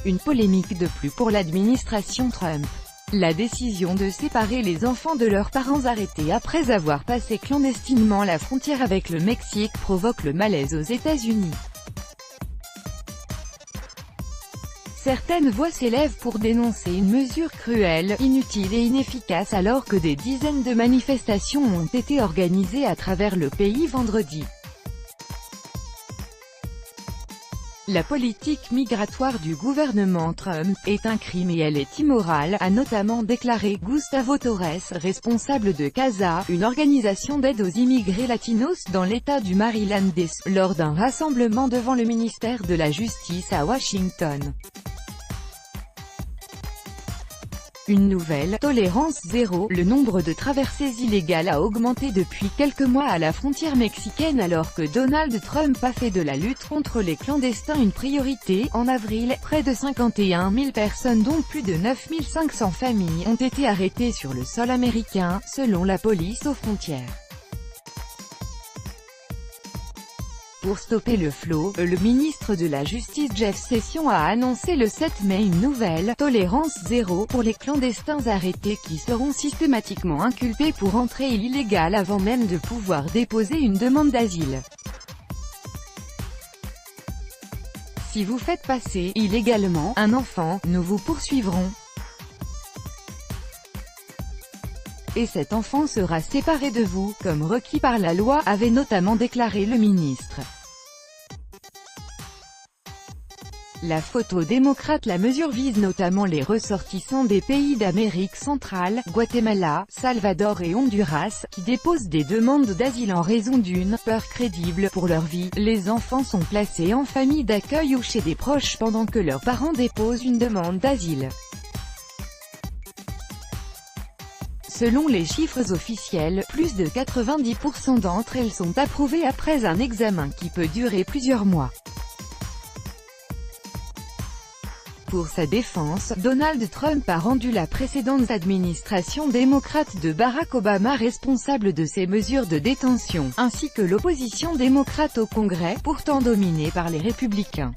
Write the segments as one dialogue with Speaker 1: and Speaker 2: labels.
Speaker 1: Une polémique de plus pour l'administration Trump. La décision de séparer les enfants de leurs parents arrêtés après avoir passé clandestinement la frontière avec le Mexique provoque le malaise aux États-Unis. Certaines voix s'élèvent pour dénoncer une mesure cruelle, inutile et inefficace alors que des dizaines de manifestations ont été organisées à travers le pays vendredi. La politique migratoire du gouvernement Trump est un crime et elle est immorale, a notamment déclaré Gustavo Torres, responsable de CASA, une organisation d'aide aux immigrés latinos dans l'État du Maryland lors d'un rassemblement devant le ministère de la Justice à Washington. Une nouvelle tolérance zéro. Le nombre de traversées illégales a augmenté depuis quelques mois à la frontière mexicaine alors que Donald Trump a fait de la lutte contre les clandestins une priorité. En avril, près de 51 000 personnes dont plus de 9 500 familles ont été arrêtées sur le sol américain, selon la police aux frontières. Pour stopper le flot, le ministre de la Justice Jeff Sessions a annoncé le 7 mai une nouvelle « tolérance zéro » pour les clandestins arrêtés qui seront systématiquement inculpés pour entrée illégale avant même de pouvoir déposer une demande d'asile. Si vous faites passer illégalement un enfant, nous vous poursuivrons. Et cet enfant sera séparé de vous, comme requis par la loi, avait notamment déclaré le ministre. La photo démocrate. La mesure vise notamment les ressortissants des pays d'Amérique centrale, Guatemala, Salvador et Honduras, qui déposent des demandes d'asile en raison d'une peur crédible pour leur vie. Les enfants sont placés en famille d'accueil ou chez des proches pendant que leurs parents déposent une demande d'asile. Selon les chiffres officiels, plus de 90% d'entre elles sont approuvées après un examen qui peut durer plusieurs mois. Pour sa défense, Donald Trump a rendu la précédente administration démocrate de Barack Obama responsable de ces mesures de détention, ainsi que l'opposition démocrate au Congrès, pourtant dominée par les républicains.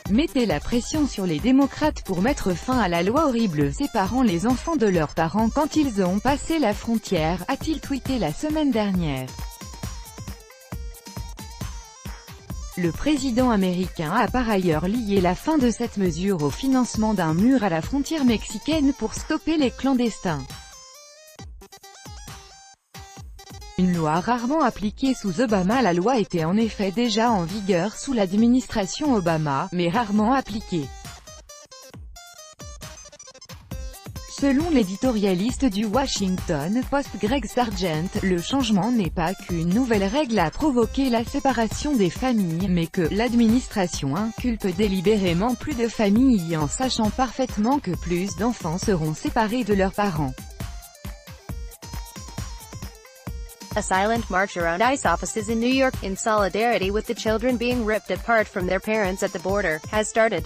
Speaker 1: Mettez la pression sur les démocrates pour mettre fin à la loi horrible séparant les enfants de leurs parents quand ils ont passé la frontière, a-t-il tweeté la semaine dernière. Le président américain a par ailleurs lié la fin de cette mesure au financement d'un mur à la frontière mexicaine pour stopper les clandestins. Une loi rarement appliquée sous Obama. La loi était en effet déjà en vigueur sous l'administration Obama, mais rarement appliquée. Selon l'éditorialiste du Washington Post Greg Sargent, le changement n'est pas qu'une nouvelle règle à provoquer la séparation des familles, mais que l'administration inculpe délibérément plus de familles en sachant parfaitement que plus d'enfants seront séparés de leurs parents.
Speaker 2: A silent march around ICE offices in New York, in solidarity with the children being ripped apart from their parents at the border, has started.